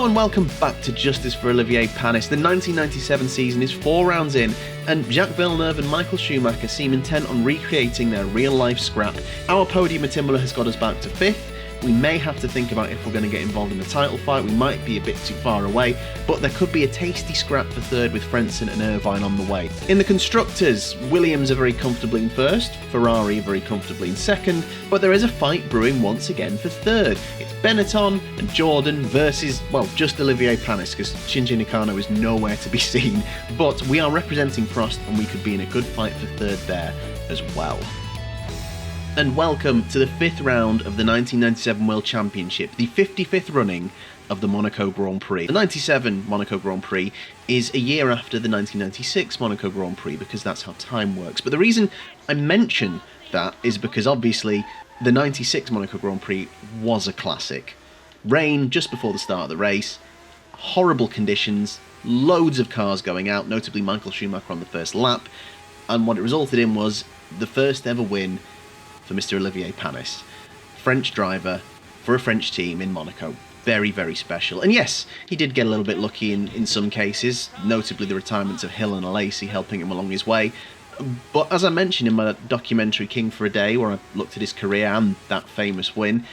Hello and welcome back to Justice for Olivier Panis. The 1997 season is 4 rounds in, and Jacques Villeneuve and Michael Schumacher seem intent on recreating their real-life scrap. Our podium at Imola has got us back to 5th. We may have to think about if we're going to get involved in the title fight. We might be a bit too far away, but there could be a tasty scrap for 3rd with Frentzen and Irvine on the way. In the Constructors, Williams are very comfortably in 1st, Ferrari very comfortably in 2nd, but there is a fight brewing once again for 3rd. It's Benetton and Jordan versus, well, just Olivier Panis, because Shinji Nakano is nowhere to be seen, but we are representing Prost and we could be in a good fight for 3rd there as well. And welcome to the 5th round of the 1997 World Championship, the 55th running of the Monaco Grand Prix. The 97 Monaco Grand Prix is a year after the 1996 Monaco Grand Prix because that's how time works. But the reason I mention that is because obviously the 96 Monaco Grand Prix was a classic. Rain just before the start of the race, horrible conditions, loads of cars going out, notably Michael Schumacher on the first lap, and what it resulted in was the first ever win for Mr. Olivier Panis, French driver for a French team in Monaco. Very, very special. And yes, he did get a little bit lucky in some cases, notably the retirements of Hill and Alesi helping him along his way. But as I mentioned in my documentary King for a Day, where I looked at his career and that famous win,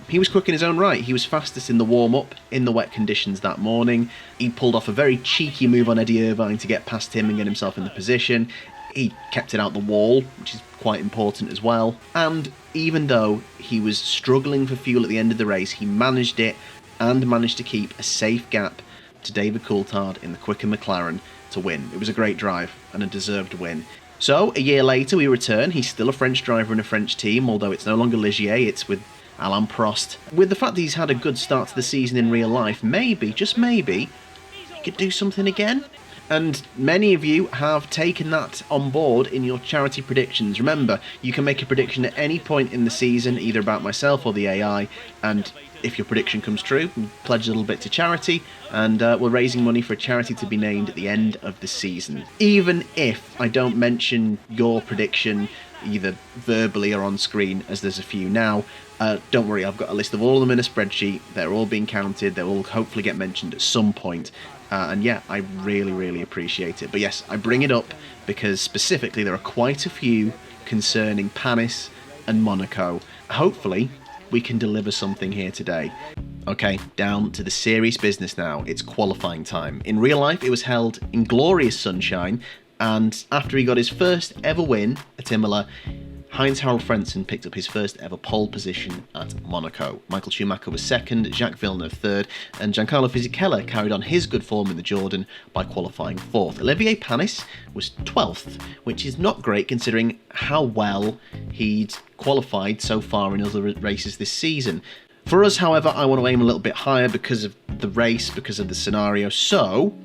he was quick in his own right. He was fastest in the warm-up in the wet conditions that morning. He pulled off a very cheeky move on Eddie Irvine to get past him and get himself in the position. He kept it out the wall, which is quite important as well. And even though he was struggling for fuel at the end of the race, he managed it and managed to keep a safe gap to David Coulthard in the quicker McLaren to win. It was a great drive and a deserved win. So, a year later we return. He's still a French driver in a French team, although it's no longer Ligier, it's with Alain Prost. With the fact that he's had a good start to the season in real life, maybe, just maybe, he could do something again. And many of you have taken that on board in your charity predictions. Remember, you can make a prediction at any point in the season, either about myself or the AI, and if your prediction comes true, pledge a little bit to charity, and we're raising money for a charity to be named at the end of the season. Even if I don't mention your prediction, either verbally or on screen, as there's a few now, don't worry, I've got a list of all of them in a spreadsheet. They're all being counted. They will hopefully get mentioned at some point. And yeah, I really, really appreciate it. But yes, I bring it up because specifically there are quite a few concerning Panis and Monaco. Hopefully, we can deliver something here today. Okay, down to the serious business now. It's qualifying time. In real life, it was held in glorious sunshine, and after he got his first ever win at Imola, Heinz-Harald Frentzen picked up his first ever pole position at Monaco. Michael Schumacher was 2nd, Jacques Villeneuve 3rd, and Giancarlo Fisichella carried on his good form in the Jordan by qualifying 4th. Olivier Panis was 12th, which is not great considering how well he'd qualified so far in other races this season. For us, however, I want to aim a little bit higher because of the race, because of the scenario, so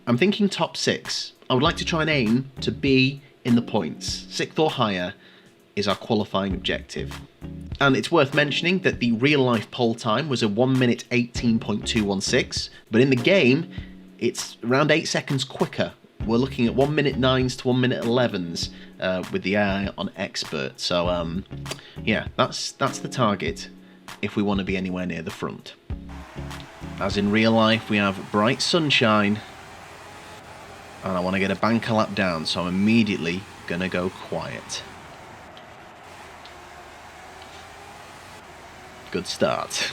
I'm thinking top 6. I would like to try and aim to be in the points. 6th or higher is our qualifying objective. And it's worth mentioning that the real-life pole time was a 1 minute 18.216, but in the game, it's around 8 seconds quicker. We're looking at 1 minute 9s to 1 minute 11s with the AI on expert. So, yeah, that's the target if we want to be anywhere near the front. As in real life, we have bright sunshine, and I want to get a banker lap down, so I'm immediately going to go quiet. Good start.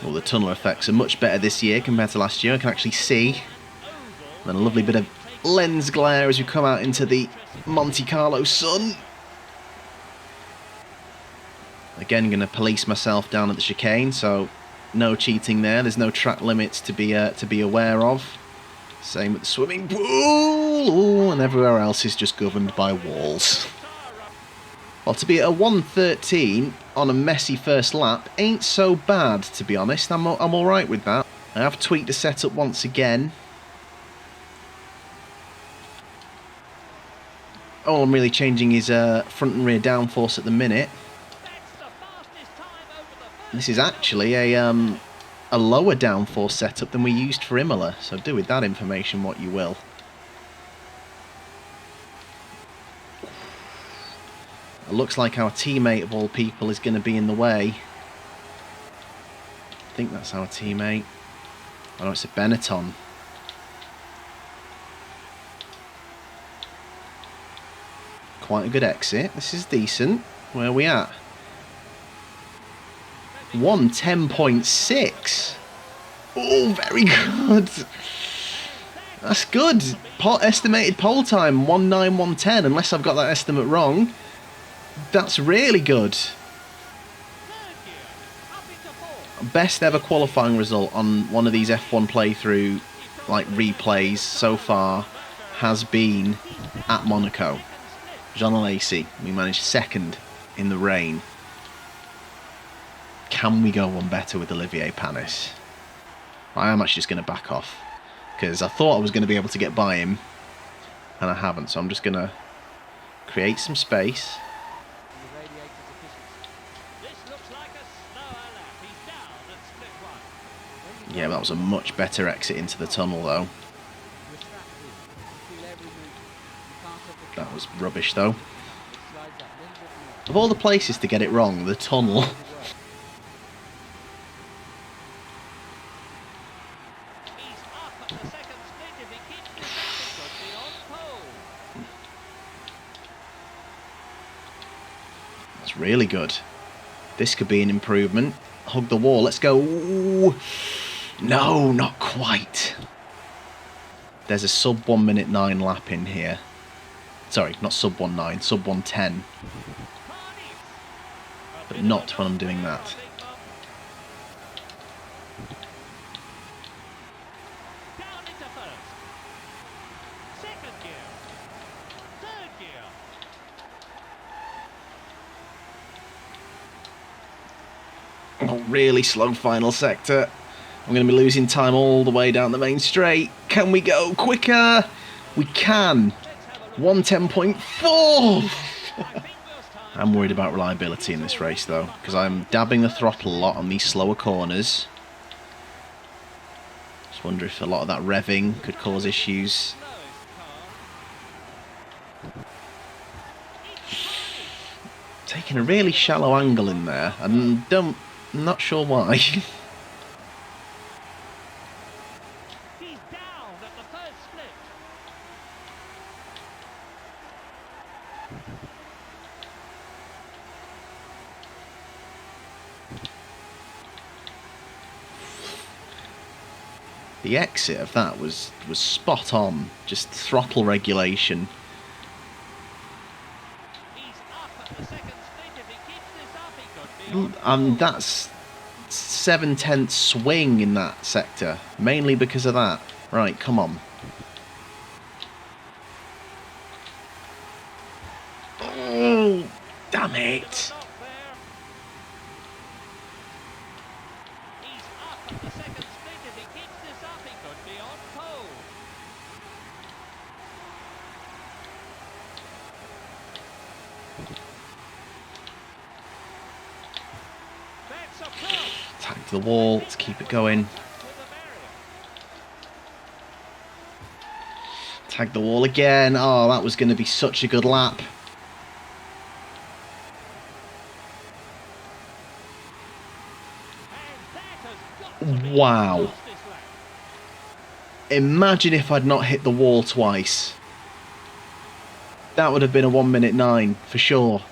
Well, the tunnel effects are much better this year compared to last year. I can actually see. And a lovely bit of lens glare as we come out into the Monte Carlo sun. Again, going to police myself down at the chicane, so no cheating there. There's no track limits to be aware of. Same at the swimming pool, and everywhere else is just governed by walls. Well, to be at a 1:13 on a messy first lap ain't so bad, to be honest. I'm alright with that. I have tweaked the setup once again. All I'm really changing is front and rear downforce at the minute. This is actually a lower downforce setup than we used for Imola, so do with that information what you will. It looks like our teammate of all people is going to be in the way. I think that's our teammate. Oh no, it's a Benetton. Quite a good exit. This is decent. Where are we at? 110.6. Oh, very good. That's good. Estimated pole time 19110. Unless I've got that estimate wrong. That's really good. Best ever qualifying result on one of these F1 playthrough like replays so far has been at Monaco. Jean Alesi, we managed second in the rain. Can we go one better with Olivier Panis? I am actually just going to back off because I thought I was going to be able to get by him and I haven't, so I'm just going to create some space. Yeah, that was a much better exit into the tunnel though. That was rubbish though. Of all the places to get it wrong, the tunnel. That's really good. This could be an improvement. Hug the wall, let's go. Ooh. No, not quite. There's a sub 1 minute 9 lap in here. Sorry, not sub 1.9, sub 1:10. But not when I'm doing that. Oh, really slow final sector. I'm going to be losing time all the way down the main straight. Can we go quicker? We can. 110.4. I'm worried about reliability in this race though, because I'm dabbing the throttle a lot on these slower corners. Just wonder if a lot of that revving could cause issues. Taking a really shallow angle in there, and I'm not sure why. The exit of that was spot on, just throttle regulation. And that's 7/10 swing in that sector, mainly because of that. Right, come on. Oh, damn it. Tag the wall, let's keep it going. Tag the wall again. Oh, that was going to be such a good lap. Wow. Imagine if I'd not hit the wall twice. That would have been a 1 minute 9 for sure.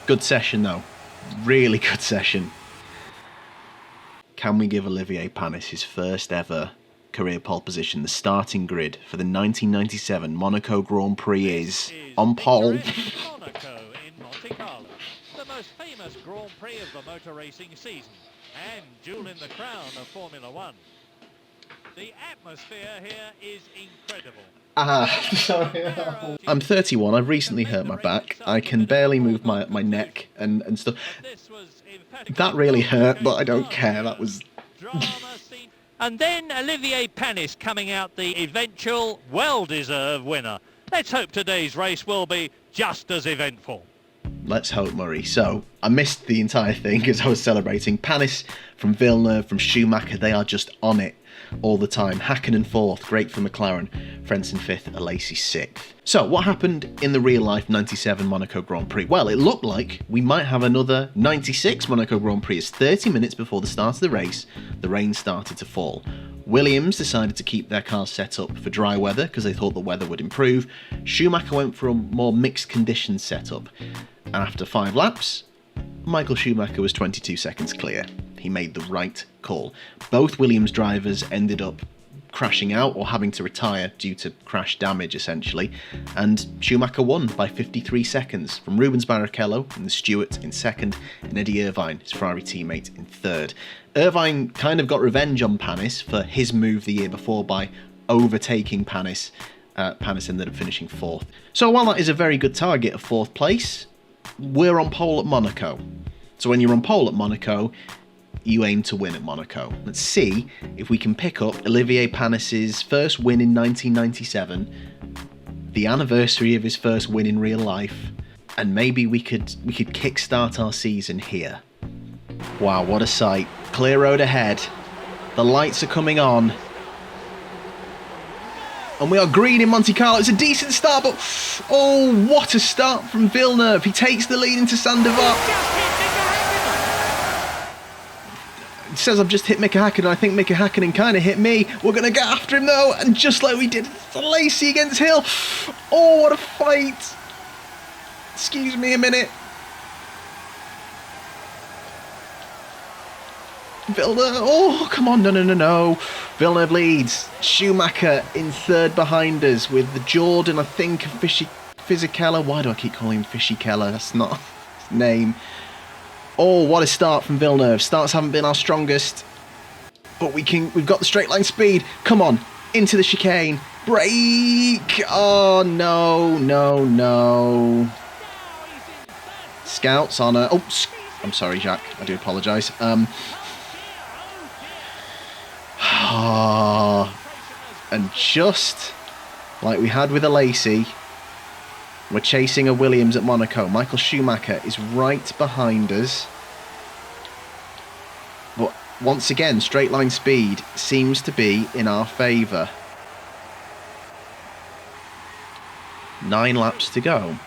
Good session though. Really good session. Can we give Olivier Panis his first ever career pole position? The starting grid for the 1997 Monaco Grand Prix is on pole. Monaco in Monte Carlo, the most famous Grand Prix of the motor racing season, and jewel in the crown of Formula One. The atmosphere here is incredible. Sorry. I'm 31, I've recently hurt my back. I can barely move my neck and stuff. That really hurt, but I don't care. That was... And then Olivier Panis coming out the eventual, well-deserved winner. Let's hope today's race will be just as eventful. Let's hope, Murray. So, I missed the entire thing as I was celebrating. Panis from Villeneuve, from Schumacher, they are just on it all the time. Hakkinen 4th, great for McLaren. Frentzen 5th, Alesi 6th. So, what happened in the real-life 97 Monaco Grand Prix? Well, it looked like we might have another 96 Monaco Grand Prix, as 30 minutes before the start of the race, the rain started to fall. Williams decided to keep their cars set up for dry weather because they thought the weather would improve. Schumacher went for a more mixed conditions setup. And after 5 laps, Michael Schumacher was 22 seconds clear. He made the right call. Both Williams drivers ended up crashing out or having to retire due to crash damage, essentially, and Schumacher won by 53 seconds from Rubens Barrichello and the Stewart in second, and Eddie Irvine, his Ferrari teammate, in third. Irvine kind of got revenge on Panis for his move the year before by overtaking Panis. Panis ended up finishing 4th. So while that is a very good target of 4th place, we're on pole at Monaco. So when you're on pole at Monaco, you aim to win at Monaco. Let's see if we can pick up Olivier Panis's first win in 1997, the anniversary of his first win in real life, and maybe we could kickstart our season here. Wow, what a sight. Clear road ahead. The lights are coming on. And we are green in Monte Carlo. It's a decent start, but oh, what a start from Villeneuve. He takes the lead into Saint-Denis. It says I've just hit Mika Hakkinen. I think Mika Hakkinen kind of hit me. We're going to get after him though, and just like we did, Lacey against Hill. Oh, what a fight. Excuse me a minute. Villeneuve, oh, come on, no. Villeneuve leads. Schumacher in third behind us with the Jordan, I think, Fisichella. Why do I keep calling him Fisichella? That's not his name. Oh, what a start from Villeneuve. Starts haven't been our strongest, but we've got the straight line speed. Come on, into the chicane. Brake! Oh, no. Scouts on a... Oh, I'm sorry, Jacques. I do apologise. And just like we had with Alesi, we're chasing a Williams at Monaco. Michael Schumacher is right behind us. But once again, straight line speed seems to be in our favour. 9 laps to go.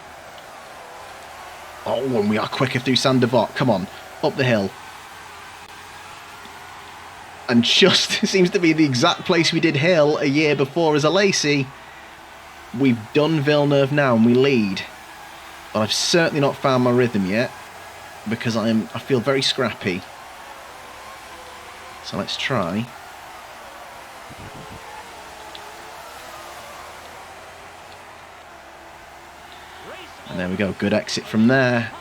Oh, and we are quicker through Saint-Denis. Come on, up the hill. And just seems to be the exact place we did Hill a year before as Alesi. We've done Villeneuve now and we lead. But I've certainly not found my rhythm yet, because I feel very scrappy. So let's try. And there we go, good exit from there.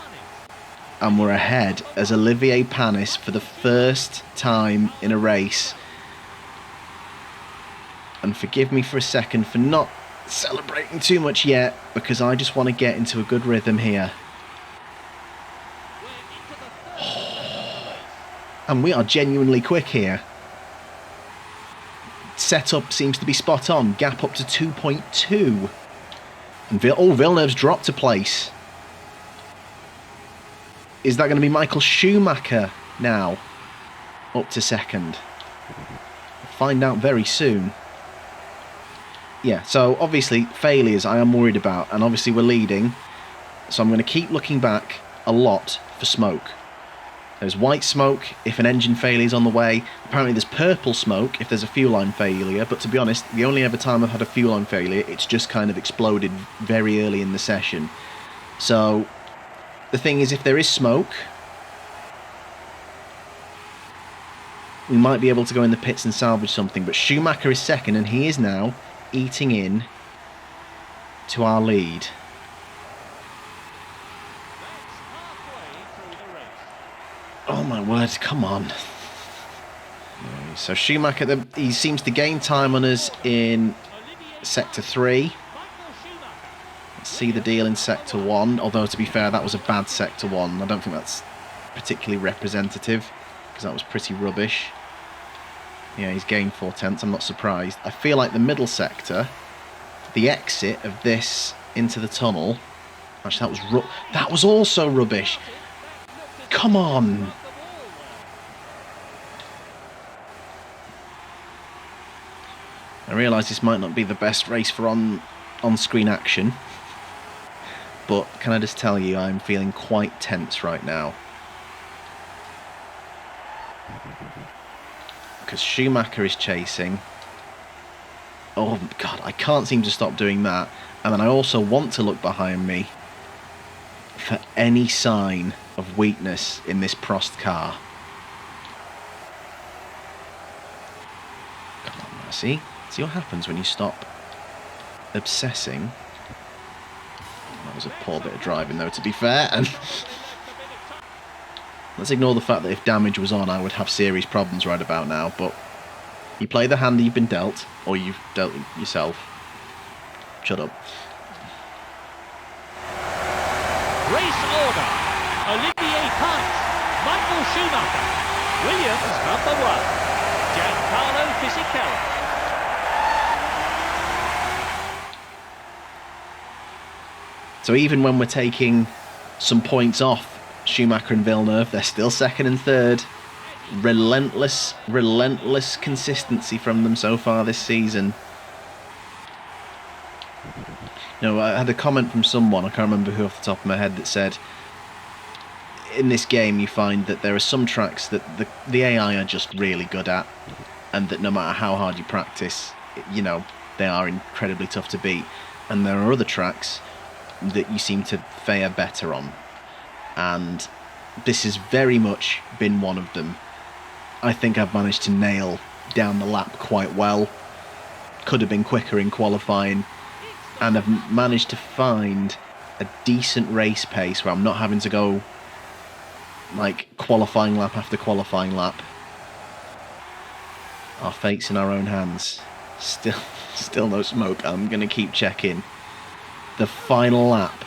And we're ahead as Olivier Panis for the first time in a race. And forgive me for a second for not celebrating too much yet, because I just want to get into a good rhythm here. And we are genuinely quick here. Setup seems to be spot on. Gap up to 2.2. And Villeneuve's dropped a place. Is that going to be Michael Schumacher now? Up to second. We'll find out very soon. Yeah, so obviously failures I am worried about, and obviously we're leading. So I'm going to keep looking back a lot for smoke. There's white smoke if an engine failure is on the way. Apparently there's purple smoke if there's a fuel line failure, but to be honest, the only ever time I've had a fuel line failure, it's just kind of exploded very early in the session. So the thing is, if there is smoke, we might be able to go in the pits and salvage something, but Schumacher is second and he is now eating in to our lead. Oh my word, come on. So Schumacher, he seems to gain time on us in Sector 3. Let's see the deal in Sector 1, although to be fair, that was a bad Sector 1. I don't think that's particularly representative, because that was pretty rubbish. Yeah, he's gained 4/10, I'm not surprised. I feel like the middle sector, the exit of this into the tunnel, Actually, that was also rubbish. Come on. I realise this might not be the best race for on-screen action, but can I just tell you, I'm feeling quite tense right now. Because Schumacher is chasing. Oh God, I can't seem to stop doing that. And then I also want to look behind me for any sign of weakness in this Prost car. Come on, Massey. See what happens when you stop obsessing. That was a poor bit of driving though, to be fair. And let's ignore the fact that if damage was on, I would have serious problems right about now. But you play the hand you've been dealt, or you've dealt it yourself. Shut up. Race order. Olivier Panis, Michael Schumacher, Williams #1, Carlo Fisichella. So even when we're taking some points off Schumacher and Villeneuve, they're still second and third. Relentless consistency from them so far this season. You know, I had a comment from someone, I can't remember who off the top of my head, that said, in this game you find that there are some tracks that the AI are just really good at, and that no matter how hard you practice, you know, they are incredibly tough to beat. And there are other tracks that you seem to fare better on, and this has very much been one of them. I think I've managed to nail down the lap quite well. Could have been quicker in qualifying, and I've managed to find a decent race pace where I'm not having to go like qualifying lap after qualifying lap. Our fate's in our own hands. Still no smoke. I'm gonna keep checking. The final lap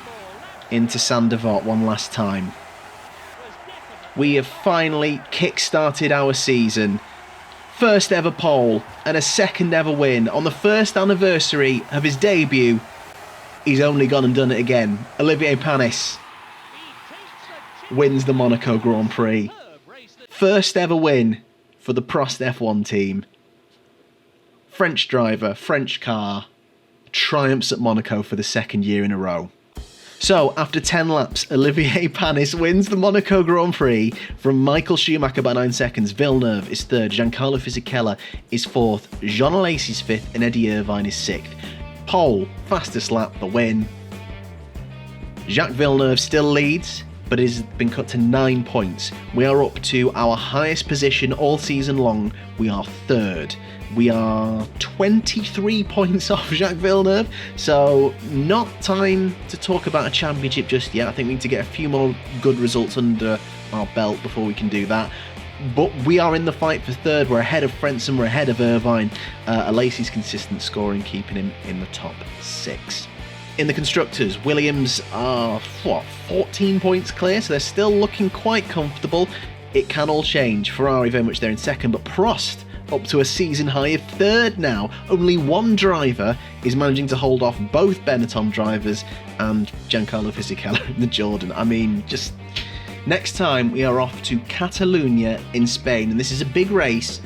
into Saint-Devote one last time. We have finally kick-started our season. First ever pole and a second ever win. On the first anniversary of his debut, he's only gone and done it again. Olivier Panis wins the Monaco Grand Prix. First ever win for the Prost F1 team. French driver, French car, triumphs at Monaco for the second year in a row. So, after 10 laps, Olivier Panis wins the Monaco Grand Prix from Michael Schumacher by 9 seconds. Villeneuve is third, Giancarlo Fisichella is fourth, Jean Alesi is fifth, and Eddie Irvine is sixth. Pole, fastest lap, the win. Jacques Villeneuve still leads, but it has been cut to 9 points. We are up to our highest position all season long. We are third. We are 23 points off Jacques Villeneuve, so not time to talk about a championship just yet. I think we need to get a few more good results under our belt before we can do that. But we are in the fight for third. We're ahead of Frentzen, we're ahead of Irvine. Alesi's consistent scoring keeping him in the top 6. In the Constructors, Williams are, 14 points clear, so they're still looking quite comfortable. It can all change. Ferrari very much there in second, but Prost up to a season high of third now. Only one driver is managing to hold off both Benetton drivers and Giancarlo Fisichella in the Jordan. I mean, just next time we are off to Catalonia in Spain, and this is a big race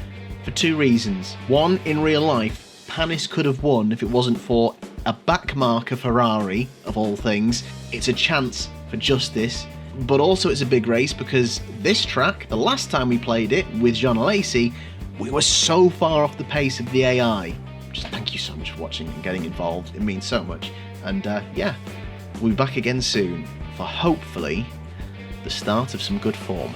for 2 reasons. One, in real life, Panis could have won if it wasn't for a backmarker Ferrari, of all things. It's a chance for justice, but also it's a big race because this track, the last time we played it with Jean Alesi, we were so far off the pace of the AI. Just thank you so much for watching and getting involved. It means so much. And yeah, we'll be back again soon for hopefully the start of some good form.